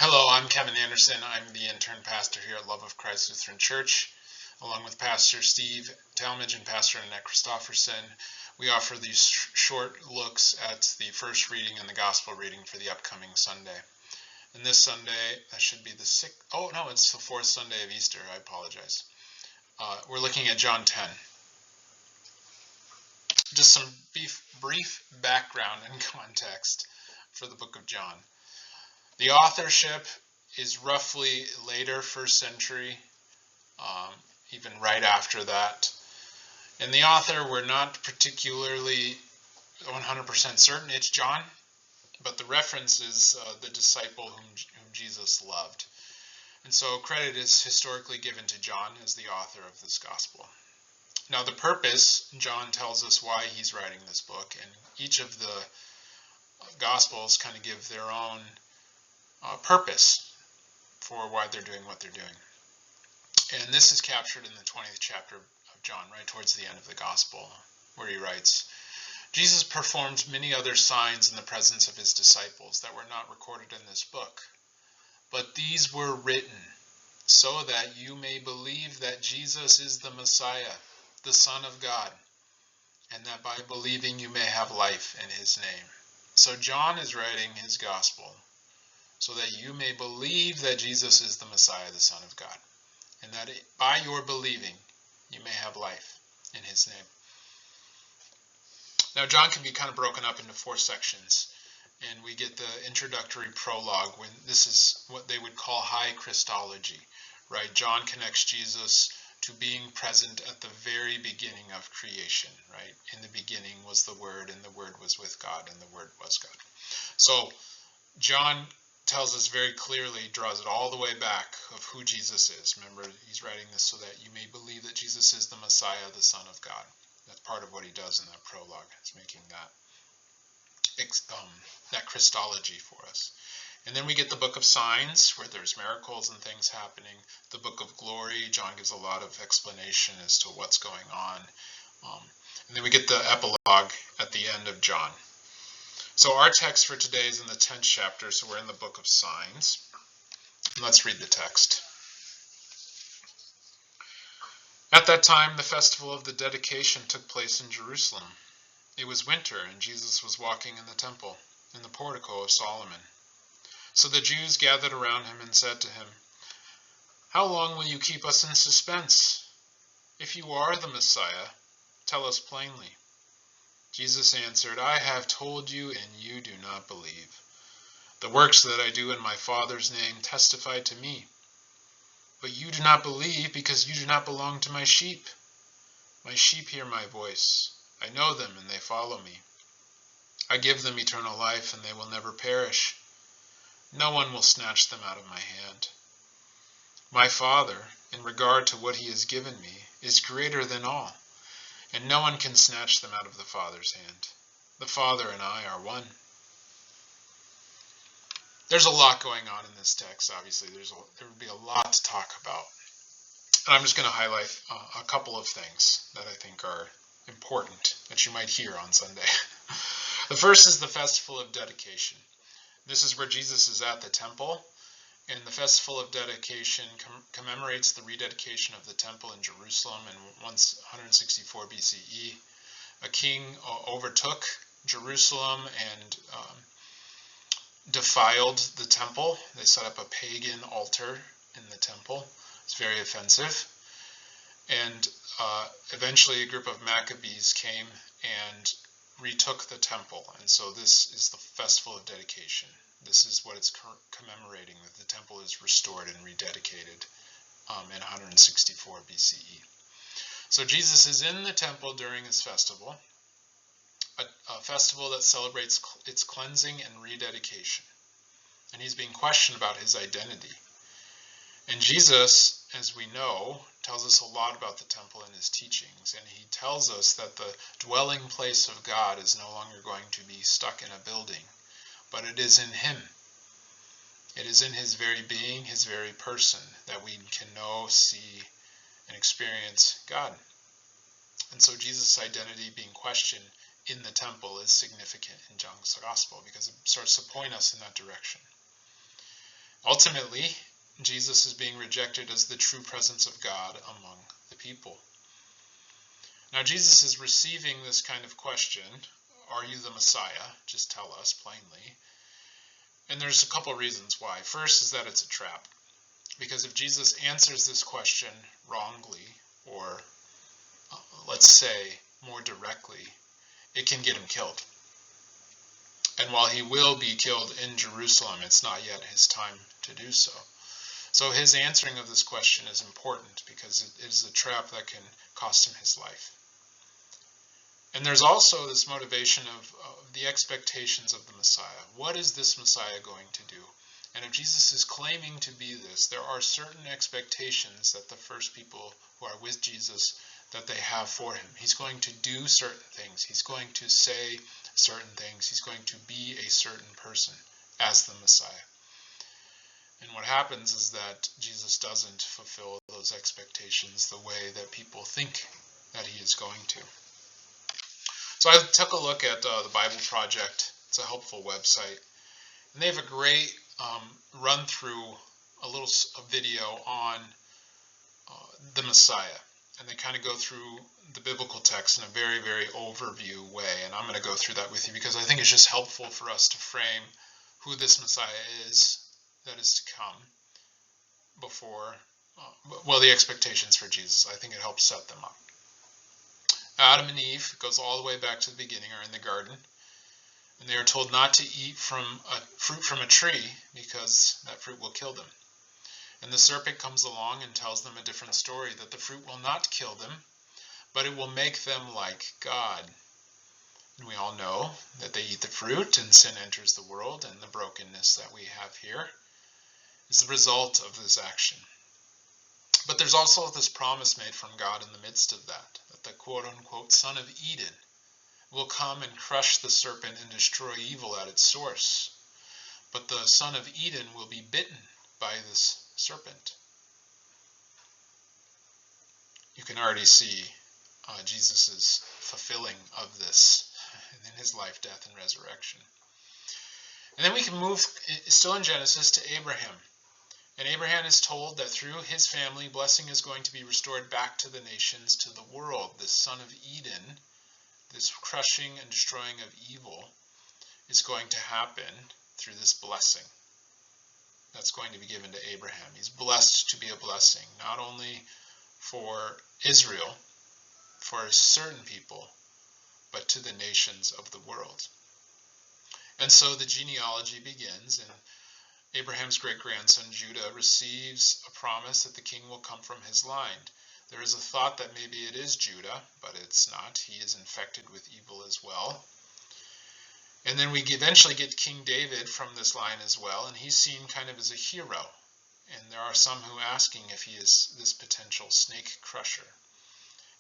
Hello, I'm Kevin Anderson. I'm the intern pastor here at Love of Christ Lutheran Church. Along with Pastor Steve Talmadge and Pastor Annette Christofferson, we offer these short looks at the first reading and the gospel reading for the upcoming Sunday. And this Sunday, that should be the sixth. Oh, no, it's the fourth Sunday of Easter. I apologize. We're looking at John 10. Just some brief background and context for the book of John. The authorship is roughly later first century, even right after that. And the author, we're not particularly 100% certain it's John, but the reference is the disciple whom Jesus loved. And so credit is historically given to John as the author of this gospel. Now the purpose, John tells us why he's writing this book, and each of the gospels kind of give their own purpose for why they're doing what they're doing. And this is captured in the 20th chapter of John, right towards the end of the gospel, where he writes, Jesus performed many other signs in the presence of his disciples that were not recorded in this book. But these were written so that you may believe that Jesus is the Messiah, the Son of God, and that by believing you may have life in his name. So John is writing his gospel so that you may believe that Jesus is the Messiah, the Son of God, and that by your believing, you may have life in his name. Now, John can be kind of broken up into 4 sections, and we get the introductory prologue, when this is what they would call high Christology, right? John connects Jesus to being present at the very beginning of creation, right? In the beginning was the Word, and the Word was with God, and the Word was God. So, John tells us very clearly, draws it all the way back of who Jesus is. Remember, he's writing this so that you may believe that Jesus is the Messiah, the Son of God. That's part of what he does in that prologue. It's making that Christology for us. And then we get the book of signs, where there's miracles and things happening. The book of glory, John gives a lot of explanation as to what's going on. And then we get the epilogue at the end of John. So our text for today is in the 10th chapter, so we're in the book of signs. Let's read the text. At that time, the festival of the dedication took place in Jerusalem. It was winter, and Jesus was walking in the temple, in the portico of Solomon. So the Jews gathered around him and said to him, "How long will you keep us in suspense? If you are the Messiah, tell us plainly." Jesus answered, "I have told you, and you do not believe. The works that I do in my Father's name testify to me. But you do not believe because you do not belong to my sheep. My sheep hear my voice. I know them, and they follow me. I give them eternal life, and they will never perish. No one will snatch them out of my hand. My Father, in regard to what he has given me, is greater than all, and no one can snatch them out of the Father's hand. The Father and I are one." There's a lot going on in this text, obviously. There would be a lot to talk about. And I'm just going to highlight a couple of things that I think are important that you might hear on Sunday. The first is the festival of dedication. This is where Jesus is at the temple, and the festival of dedication commemorates the rededication of the temple in Jerusalem in 164 BCE. A king overtook Jerusalem and defiled the temple. They set up a pagan altar in the temple. It's very offensive. And eventually a group of Maccabees came and retook the temple. And so this is the festival of dedication. This is what it's commemorating, that the temple is restored and rededicated in 164 BCE. So Jesus is in the temple during his festival, a festival that celebrates its cleansing and rededication. And he's being questioned about his identity. And Jesus, as we know, tells us a lot about the temple in his teachings. And he tells us that the dwelling place of God is no longer going to be stuck in a building, but it is in him. It is in his very being, his very person, that we can know, see, and experience God. And so Jesus' identity being questioned in the temple is significant in John's gospel because it starts to point us in that direction. Ultimately, Jesus is being rejected as the true presence of God among the people. Now, Jesus is receiving this kind of question, are you the Messiah? Just tell us plainly. And there's a couple reasons why. First is that it's a trap. Because if Jesus answers this question wrongly, or let's say more directly, it can get him killed. And while he will be killed in Jerusalem, it's not yet his time to do so. So his answering of this question is important because it is a trap that can cost him his life. And there's also this motivation of the expectations of the Messiah. What is this Messiah going to do? And if Jesus is claiming to be this, there are certain expectations that the first people who are with Jesus, that they have for him. He's going to do certain things. He's going to say certain things. He's going to be a certain person as the Messiah. And what happens is that Jesus doesn't fulfill those expectations the way that people think that he is going to. So I took a look at the Bible Project. It's a helpful website. And they have a great run through a video on the Messiah. And they kind of go through the biblical text in a very, very overview way. And I'm going to go through that with you because I think it's just helpful for us to frame who this Messiah is that is to come before, the expectations for Jesus. I think it helps set them up. Adam and Eve, it goes all the way back to the beginning, are in the garden. And they are told not to eat from fruit from a tree because that fruit will kill them. And the serpent comes along and tells them a different story, that the fruit will not kill them, but it will make them like God. And we all know that they eat the fruit and sin enters the world, and the brokenness that we have here is the result of this action. But there's also this promise made from God in the midst of that the quote-unquote Son of Eden will come and crush the serpent and destroy evil at its source. But the Son of Eden will be bitten by this serpent. You can already see Jesus' fulfilling of this in his life, death, and resurrection. And then we can move, still in Genesis, to Abraham. And Abraham is told that through his family, blessing is going to be restored back to the nations, to the world. This Son of Eden, this crushing and destroying of evil, is going to happen through this blessing that's going to be given to Abraham. He's blessed to be a blessing, not only for Israel, for certain people, but to the nations of the world. And so the genealogy begins, and Abraham's great-grandson Judah receives a promise that the king will come from his line. There is a thought that maybe it is Judah, but it's not. He is infected with evil as well. And then we eventually get King David from this line as well, and he's seen kind of as a hero. And there are some who are asking if he is this potential snake crusher.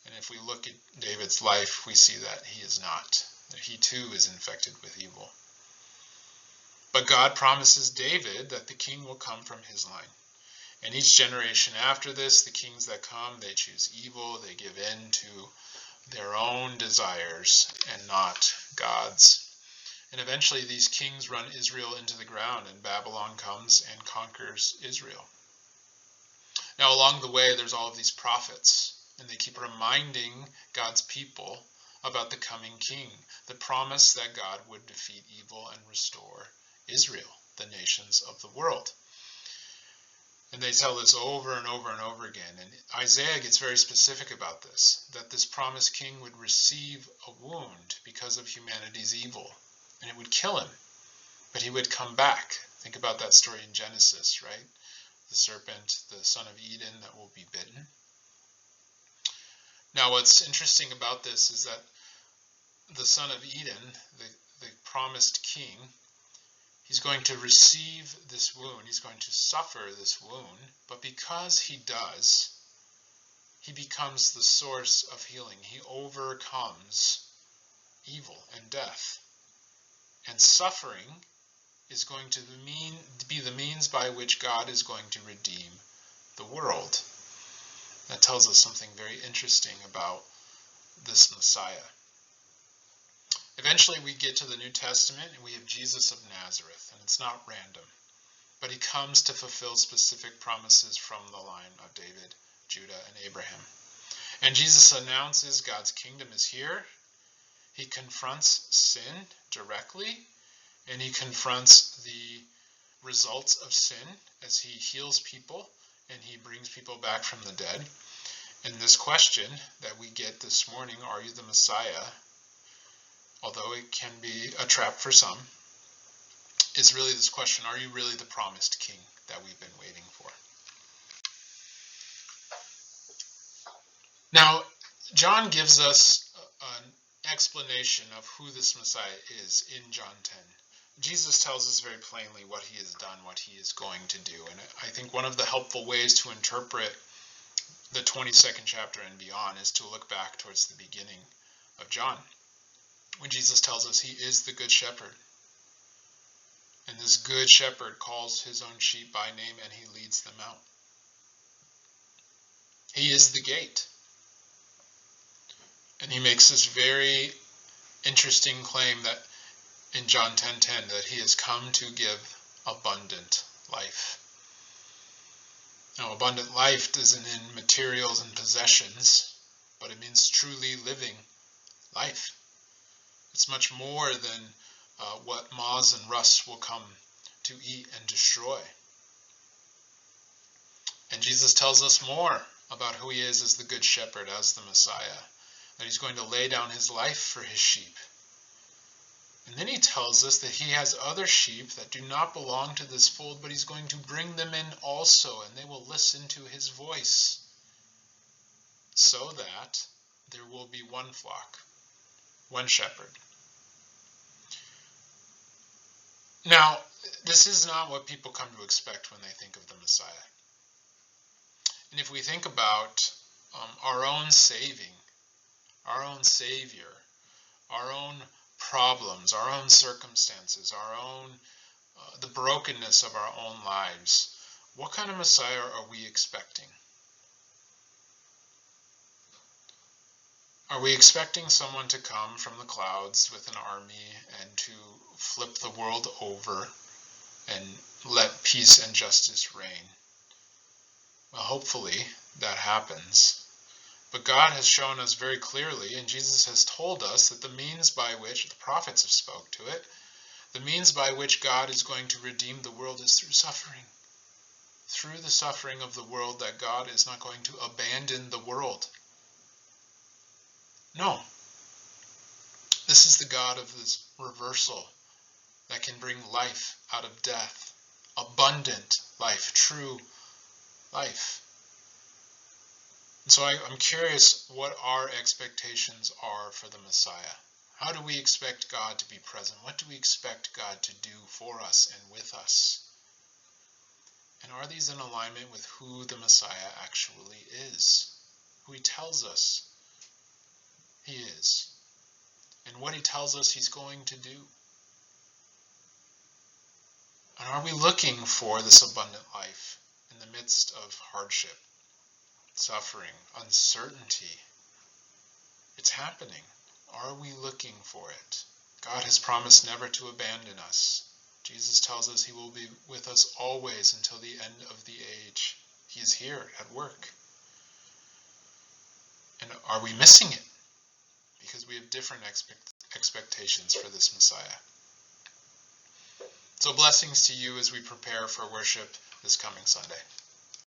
And if we look at David's life, we see that he is not. That he too is infected with evil. But God promises David that the king will come from his line. And each generation after this, the kings that come, they choose evil, they give in to their own desires and not God's. And eventually these kings run Israel into the ground, and Babylon comes and conquers Israel. Now along the way, there's all of these prophets, and they keep reminding God's people about the coming king, the promise that God would defeat evil and restore Israel, the nations of the world. And they tell this over and over and over again. And Isaiah gets very specific about this, that this promised king would receive a wound because of humanity's evil, and it would kill him, but he would come back. Think about that story in Genesis, right? The serpent, the son of Eden that will be bitten. Now what's interesting about this is that the son of Eden, the promised king, he's going to receive this wound. He's going to suffer this wound. But because he does, he becomes the source of healing. He overcomes evil and death. And suffering is going to be the means by which God is going to redeem the world. That tells us something very interesting about this Messiah. Eventually we get to the New Testament and we have Jesus of Nazareth, and it's not random. but he comes to fulfill specific promises from the line of David, Judah, and Abraham. And Jesus announces God's kingdom is here. He confronts sin directly, and he confronts the results of sin as he heals people and he brings people back from the dead. And this question that we get this morning, are you the Messiah, although it can be a trap for some, is really this question, are you really the promised king that we've been waiting for? Now, John gives us an explanation of who this Messiah is in John 10. Jesus tells us very plainly what he has done, what he is going to do. And I think one of the helpful ways to interpret the 22nd chapter and beyond is to look back towards the beginning of John, when Jesus tells us he is the good shepherd. And this good shepherd calls his own sheep by name and he leads them out. He is the gate. And he makes this very interesting claim that in John 10:10 that he has come to give abundant life. Now, abundant life doesn't mean materials and possessions, but it means truly living life. It's much more than what moths and rust will come to eat and destroy. And Jesus tells us more about who he is as the good shepherd, as the Messiah, that he's going to lay down his life for his sheep. And then he tells us that he has other sheep that do not belong to this fold, but he's going to bring them in also, and they will listen to his voice, so that there will be one flock, one shepherd. Now, this is not what people come to expect when they think of the Messiah. And if we think about our own saving, our own Savior, our own problems, our own circumstances, our own the brokenness of our own lives, what kind of Messiah are we expecting? Are we expecting someone to come from the clouds with an army and to flip the world over and let peace and justice reign? Well, hopefully that happens. But God has shown us very clearly, and Jesus has told us, that the means by which, the prophets have spoke to it, the means by which God is going to redeem the world is through suffering. Through the suffering of the world, that God is not going to abandon the world. No. This is the God of this reversal that can bring life out of death, abundant life, true life. And so I'm curious what our expectations are for the Messiah. How do we expect God to be present? What do we expect God to do for us and with us? And are these in alignment with who the Messiah actually is? Who he tells us he is, and what he tells us he's going to do? And are we looking for this abundant life in the midst of hardship, suffering, uncertainty? It's happening. Are we looking for it? God has promised never to abandon us. Jesus tells us he will be with us always until the end of the age. He is here at work. And are we missing it? Because we have different expectations for this Messiah. So blessings to you as we prepare for worship this coming Sunday.